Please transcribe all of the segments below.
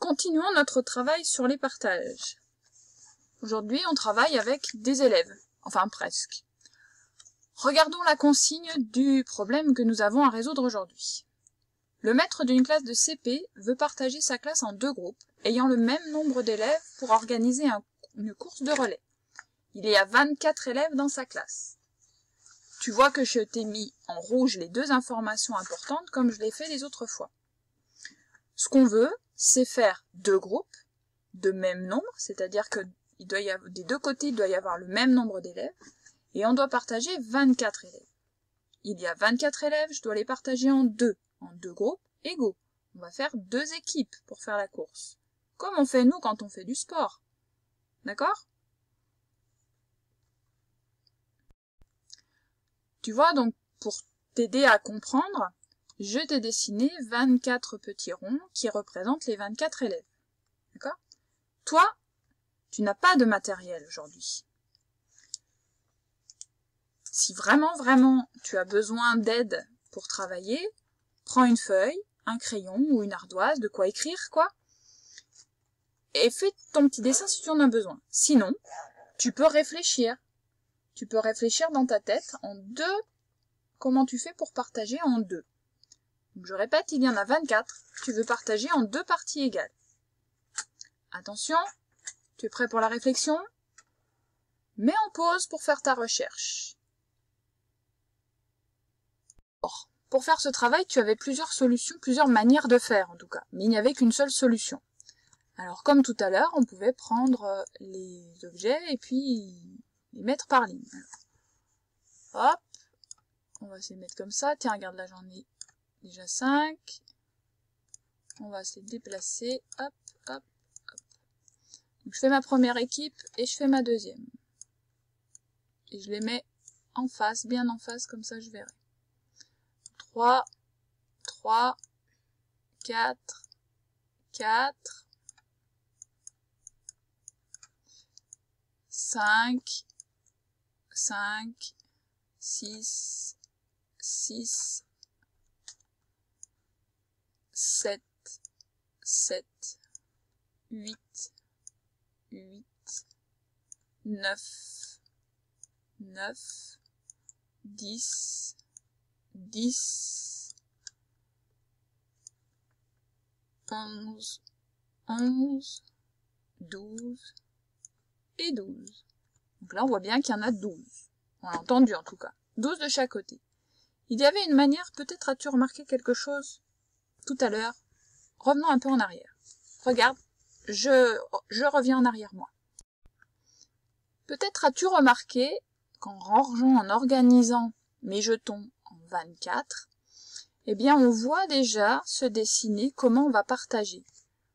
Continuons notre travail sur les partages. Aujourd'hui, on travaille avec des élèves, enfin presque. Regardons la consigne du problème que nous avons à résoudre aujourd'hui. Le maître d'une classe de CP veut partager sa classe en 2 groupes, ayant le même nombre d'élèves pour organiser une course de relais. Il y a 24 élèves dans sa classe. Tu vois que je t'ai mis en rouge les 2 informations importantes comme je l'ai fait les autres fois. Ce qu'on veut, c'est faire 2 groupes de même nombre, c'est-à-dire que des 2 côtés, il doit y avoir le même nombre d'élèves, et on doit partager 24 élèves. Il y a 24 élèves, je dois les partager en 2 groupes égaux. On va faire 2 équipes pour faire la course, comme on fait nous quand on fait du sport. D'accord? Tu vois, donc pour t'aider à comprendre, je t'ai dessiné 24 petits ronds qui représentent les 24 élèves. D'accord? Toi, tu n'as pas de matériel aujourd'hui. Si vraiment tu as besoin d'aide pour travailler, prends une feuille, un crayon ou une ardoise, de quoi écrire, quoi, et fais ton petit dessin si tu en as besoin. Sinon, tu peux réfléchir. Tu peux réfléchir dans ta tête en 2, comment tu fais pour partager en 2. Donc, je répète, il y en a 24. Tu veux partager en 2 parties égales. Attention, tu es prêt pour la réflexion? Mets en pause pour faire ta recherche. Or, pour faire ce travail, tu avais plusieurs solutions, plusieurs manières de faire en tout cas, mais il n'y avait qu'une seule solution. Alors comme tout à l'heure, on pouvait prendre les objets et puis les mettre par ligne. Alors, hop, on va se les mettre comme ça. Tiens, regarde là, j'en ai déjà 5. On va se les déplacer. Hop, hop, hop. Donc, je fais ma première équipe et je fais ma deuxième. Et je les mets en face, bien en face, comme ça je verrai. 3, 3, 4, 4, 5, 5, 6, 6, 7, 7, 8, 8, 9, 9, 10, 10, 11, 11, 12 et 12. Donc là, on voit bien qu'il y en a 12. On l'a entendu en tout cas. 12 de chaque côté. Il y avait une manière, peut-être as-tu remarqué quelque chose tout à l'heure. Revenons un peu en arrière. Regarde, je reviens en arrière moi. Peut-être as-tu remarqué qu'en rangeant, en organisant mes jetons en 24, eh bien on voit déjà se dessiner comment on va partager.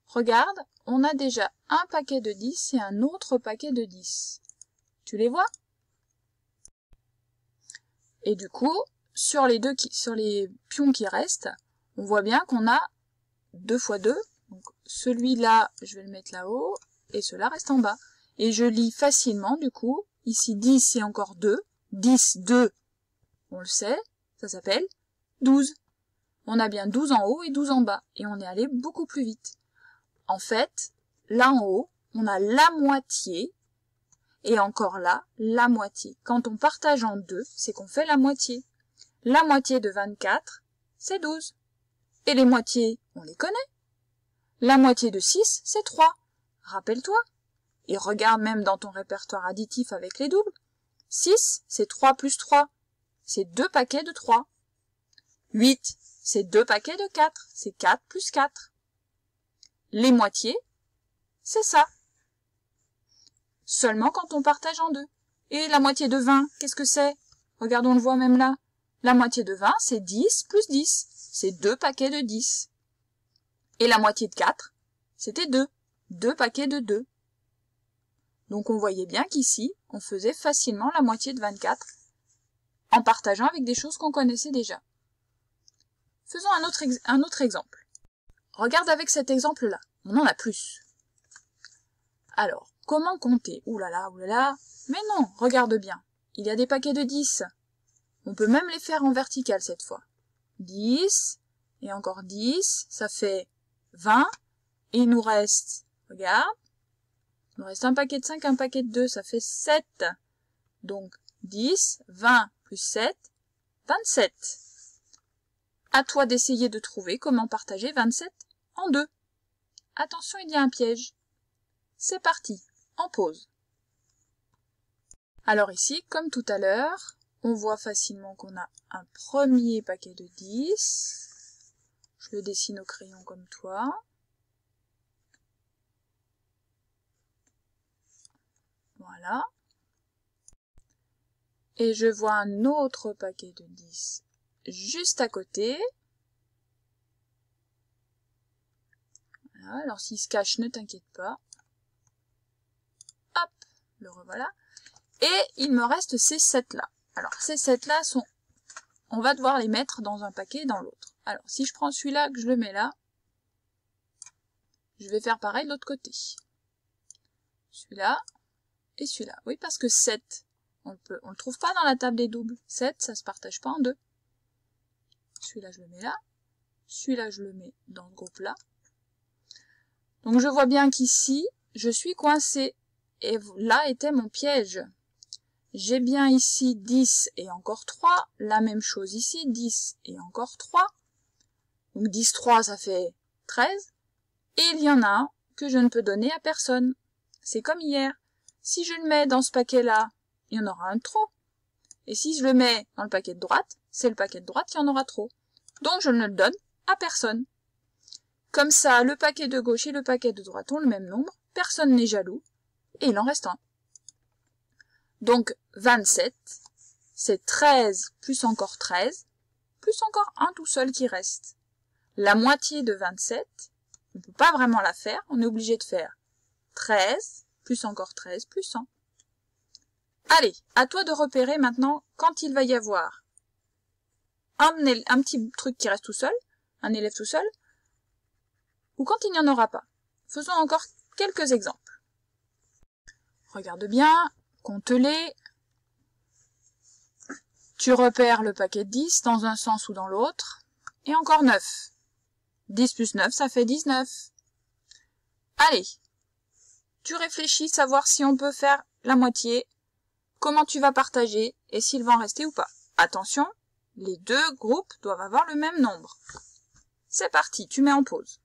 Regarde, on a déjà un paquet de 10 et un autre paquet de 10. Tu les vois? Et du coup, sur les pions qui restent, on voit bien qu'on a 2 fois 2. Donc celui-là, je vais le mettre là-haut, et cela reste en bas. Et je lis facilement, du coup, ici 10 et encore 2. 10, 2, on le sait, ça s'appelle 12. On a bien 12 en haut et 12 en bas, et on est allé beaucoup plus vite. En fait, là en haut, on a la moitié, et encore là, la moitié. Quand on partage en 2, c'est qu'on fait la moitié. La moitié de 24, c'est 12. Et les moitiés, on les connaît. La moitié de 6, c'est 3. Rappelle-toi. Et regarde même dans ton répertoire additif avec les doubles. 6, c'est 3 plus 3. C'est 2 paquets de 3. 8, c'est 2 paquets de 4. C'est 4 plus 4. Les moitiés, c'est ça. Seulement quand on partage en 2. Et la moitié de 20, qu'est-ce que c'est? Regarde, on le voit même là. La moitié de 20, c'est 10 plus 10. C'est 2 paquets de 10. Et la moitié de 4, c'était 2. 2 paquets de 2. Donc on voyait bien qu'ici, on faisait facilement la moitié de 24 en partageant avec des choses qu'on connaissait déjà. Faisons un autre exemple. Regarde avec cet exemple-là. On en a plus. Alors, comment compter? Ouh là là. Mais non, regarde bien. Il y a des paquets de 10. On peut même les faire en vertical cette fois. 10, et encore 10, ça fait 20, Et il nous reste, regarde, il nous reste un paquet de 5, un paquet de 2, ça fait 7. Donc 10, 20 plus 7, 27. À toi d'essayer de trouver comment partager 27 en 2. Attention, il y a un piège. C'est parti, en pause. Alors ici, comme tout à l'heure, on voit facilement qu'on a un premier paquet de 10. Je le dessine au crayon comme toi. Voilà. Et je vois un autre paquet de 10 juste à côté. Voilà, alors s'il se cache, ne t'inquiète pas. Hop, le revoilà. Et il me reste ces 7 là. Alors ces 7 là sont... On va devoir les mettre dans un paquet et dans l'autre. Alors si je prends celui-là, que je le mets là, je vais faire pareil de l'autre côté. Celui-là et celui-là. Oui, parce que 7, on le trouve pas dans la table des doubles. 7, ça se partage pas en 2. Celui-là, je le mets là. Celui-là, je le mets dans ce groupe-là. Donc je vois bien qu'ici, je suis coincée. Et là était mon piège. J'ai bien ici 10 et encore 3. La même chose ici, 10 et encore 3. Donc 10, 3, ça fait 13. Et il y en a un que je ne peux donner à personne. C'est comme hier. Si je le mets dans ce paquet-là, il y en aura un de trop. Et si je le mets dans le paquet de droite, c'est le paquet de droite qui en aura trop. Donc je ne le donne à personne. Comme ça, le paquet de gauche et le paquet de droite ont le même nombre, personne n'est jaloux, et il en reste un. Donc 27, c'est 13 plus encore 13, plus encore un tout seul qui reste. La moitié de 27, on ne peut pas vraiment la faire, on est obligé de faire 13, plus encore 13, plus 100. Allez, à toi de repérer maintenant quand il va y avoir un petit truc qui reste tout seul, un élève tout seul, ou quand il n'y en aura pas. Faisons encore quelques exemples. Regarde bien, compte-les. Tu repères le paquet de 10 dans un sens ou dans l'autre, et encore 9. 10 plus 9, ça fait 19. Allez, tu réfléchis, savoir si on peut faire la moitié, comment tu vas partager, et s'il va en rester ou pas. Attention, les deux groupes doivent avoir le même nombre. C'est parti, tu mets en pause.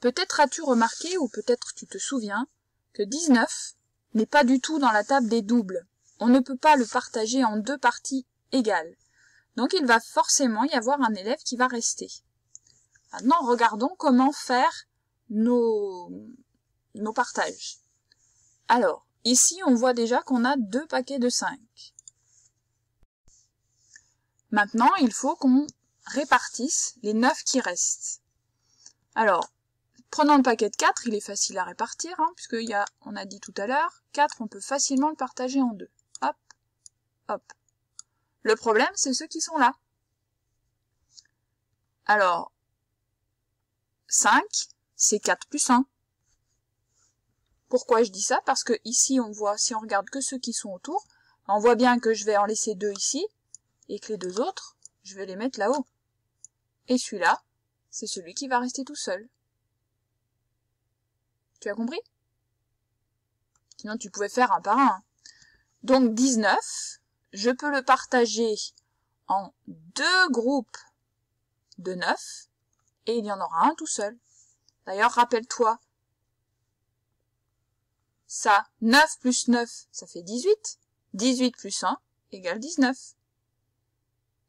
Peut-être as-tu remarqué, ou peut-être tu te souviens, que 19 n'est pas du tout dans la table des doubles. On ne peut pas le partager en deux parties égales. Donc il va forcément y avoir un élève qui va rester. Maintenant, regardons comment faire nos partages. Alors, ici, on voit déjà qu'on a deux paquets de 5. Maintenant, il faut qu'on répartisse les 9 qui restent. Alors, prenons le paquet de 4, il est facile à répartir, hein, puisque on a dit tout à l'heure, 4, on peut facilement le partager en 2. Hop, hop. Le problème, c'est ceux qui sont là. Alors, 5, c'est 4 plus 1. Pourquoi je dis ça? Parce que ici, on voit, si on regarde que ceux qui sont autour, on voit bien que je vais en laisser 2 ici, et que les 2 autres, je vais les mettre là-haut. Et celui-là, c'est celui qui va rester tout seul. Tu as compris? Sinon, tu pouvais faire un par un. Donc 19, je peux le partager en 2 groupes de 9, et il y en aura un tout seul. D'ailleurs, rappelle-toi, ça, 9 plus 9, ça fait 18. 18 plus 1 égale 19.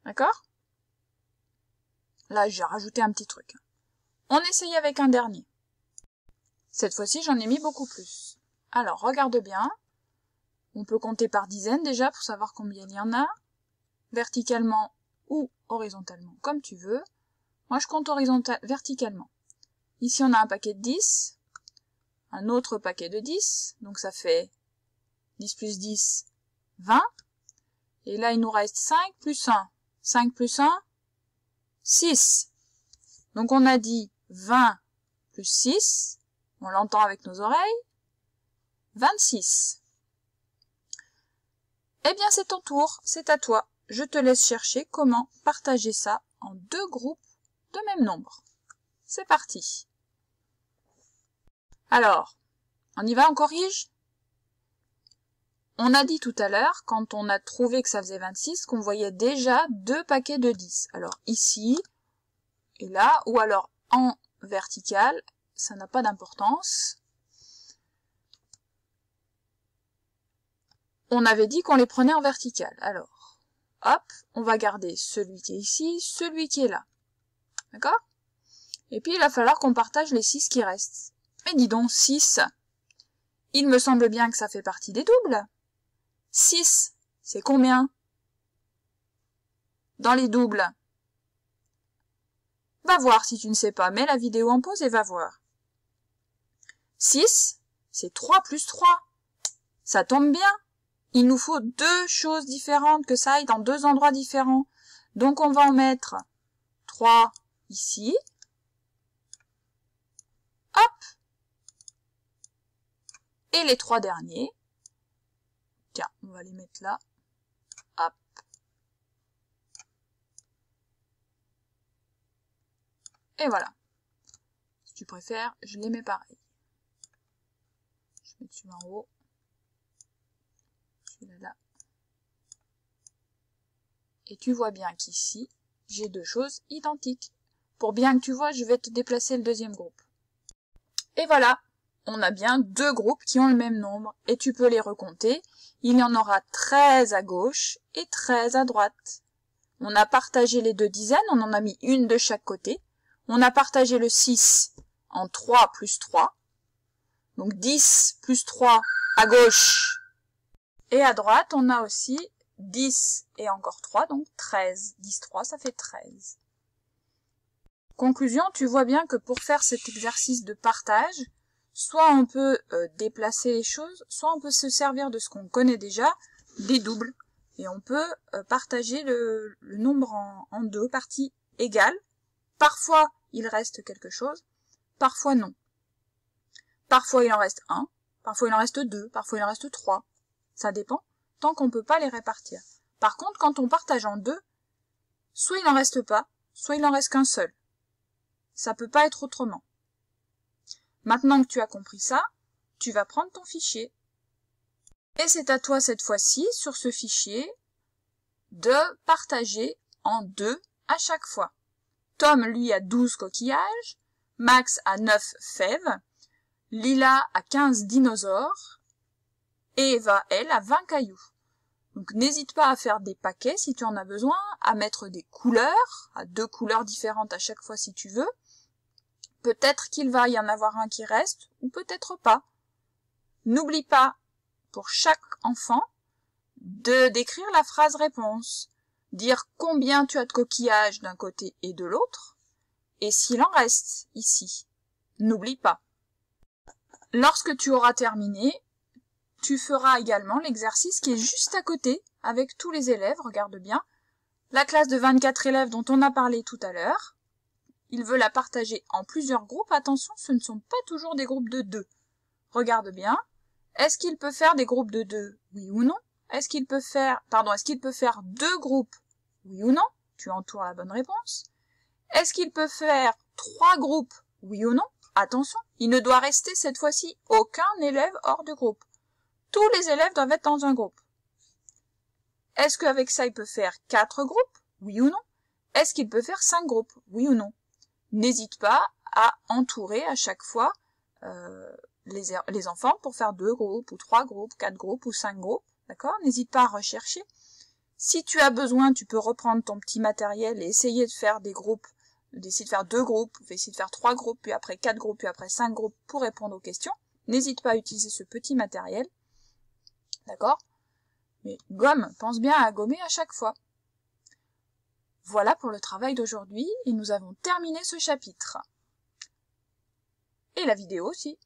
D'accord? Là, j'ai rajouté un petit truc. On essaye avec un dernier. Cette fois-ci, j'en ai mis beaucoup plus. Alors, regarde bien. On peut compter par dizaines déjà pour savoir combien il y en a. Verticalement ou horizontalement, comme tu veux. Moi, je compte verticalement. Ici, on a un paquet de 10. Un autre paquet de 10. Donc, ça fait 10 plus 10, 20. Et là, il nous reste 5 plus 1. 5 plus 1, 6. Donc, on a dit 20 plus 6. On l'entend avec nos oreilles. 26. Eh bien, c'est ton tour, c'est à toi. Je te laisse chercher comment partager ça en 2 groupes de même nombre. C'est parti. Alors, on y va, on corrige? On a dit tout à l'heure, quand on a trouvé que ça faisait 26, qu'on voyait déjà 2 paquets de 10. Alors ici, et là, ou alors en vertical, ça n'a pas d'importance. On avait dit qu'on les prenait en vertical. Alors, hop, on va garder celui qui est ici, celui qui est là. D'accord? Et puis il va falloir qu'on partage les 6 qui restent. Mais dis donc, 6, il me semble bien que ça fait partie des doubles. 6, c'est combien dans les doubles? Va voir si tu ne sais pas. Mets la vidéo en pause et va voir. 6, c'est 3 plus 3. Ça tombe bien. Il nous faut 2 choses différentes, que ça aille dans 2 endroits différents. Donc on va en mettre 3 ici. Hop. Et les 3 derniers. Tiens, on va les mettre là. Hop. Et voilà. Si tu préfères, je les mets pareil. Je mets celui-là en haut. Celui-là là. Et tu vois bien qu'ici, j'ai 2 choses identiques. Pour bien que tu vois, je vais te déplacer le deuxième groupe. Et voilà. On a bien 2 groupes qui ont le même nombre. Et tu peux les recompter. Il y en aura 13 à gauche et 13 à droite. On a partagé les 2 dizaines, on en a mis une de chaque côté. On a partagé le 6 en 3 plus 3. Donc 10 plus 3 à gauche. Et à droite, on a aussi 10 et encore 3, donc 13. 10, 3, ça fait 13. Conclusion, tu vois bien que pour faire cet exercice de partage, soit on peut déplacer les choses, soit on peut se servir de ce qu'on connaît déjà, des doubles. Et on peut partager le nombre en 2 parties égales. Parfois, il reste quelque chose, parfois non. Parfois, il en reste 1, parfois il en reste 2, parfois il en reste 3. Ça dépend, tant qu'on ne peut pas les répartir. Par contre, quand on partage en 2, soit il n'en reste pas, soit il n'en reste qu'un seul. Ça peut pas être autrement. Maintenant que tu as compris ça, tu vas prendre ton fichier. Et c'est à toi cette fois-ci, sur ce fichier, de partager en 2 à chaque fois. Tom, lui, a 12 coquillages, Max a 9 fèves, Lila a 15 dinosaures, et Eva, elle, a 20 cailloux. Donc n'hésite pas à faire des paquets si tu en as besoin, à mettre des couleurs, à 2 couleurs différentes à chaque fois si tu veux. Peut-être qu'il va y en avoir un qui reste, ou peut-être pas. N'oublie pas, pour chaque enfant, de d'écrire la phrase réponse. Dire combien tu as de coquillages d'un côté et de l'autre, et s'il en reste ici. N'oublie pas. Lorsque tu auras terminé, tu feras également l'exercice qui est juste à côté, avec tous les élèves, regarde bien. La classe de 24 élèves dont on a parlé tout à l'heure, il veut la partager en plusieurs groupes. Attention, ce ne sont pas toujours des groupes de 2. Regarde bien. Est-ce qu'il peut faire des groupes de 2? Oui ou non? Est-ce qu'il peut faire 2 groupes? Oui ou non? Tu entoures la bonne réponse. Est-ce qu'il peut faire 3 groupes? Oui ou non? Attention, il ne doit rester cette fois-ci aucun élève hors de groupe. Tous les élèves doivent être dans un groupe. Est-ce qu'avec ça, il peut faire 4 groupes? Oui ou non? Est-ce qu'il peut faire 5 groupes? Oui ou non? N'hésite pas à entourer à chaque fois les enfants pour faire 2 groupes, ou 3 groupes, 4 groupes, ou 5 groupes. D'accord? N'hésite pas à rechercher. Si tu as besoin, tu peux reprendre ton petit matériel et essayer de faire des groupes, d'essayer de faire 2 groupes, essayer de faire 3 groupes, puis après 4 groupes, puis après 5 groupes pour répondre aux questions. N'hésite pas à utiliser ce petit matériel. D'accord? Mais gomme, pense bien à gommer à chaque fois. Voilà pour le travail d'aujourd'hui et nous avons terminé ce chapitre. Et la vidéo aussi.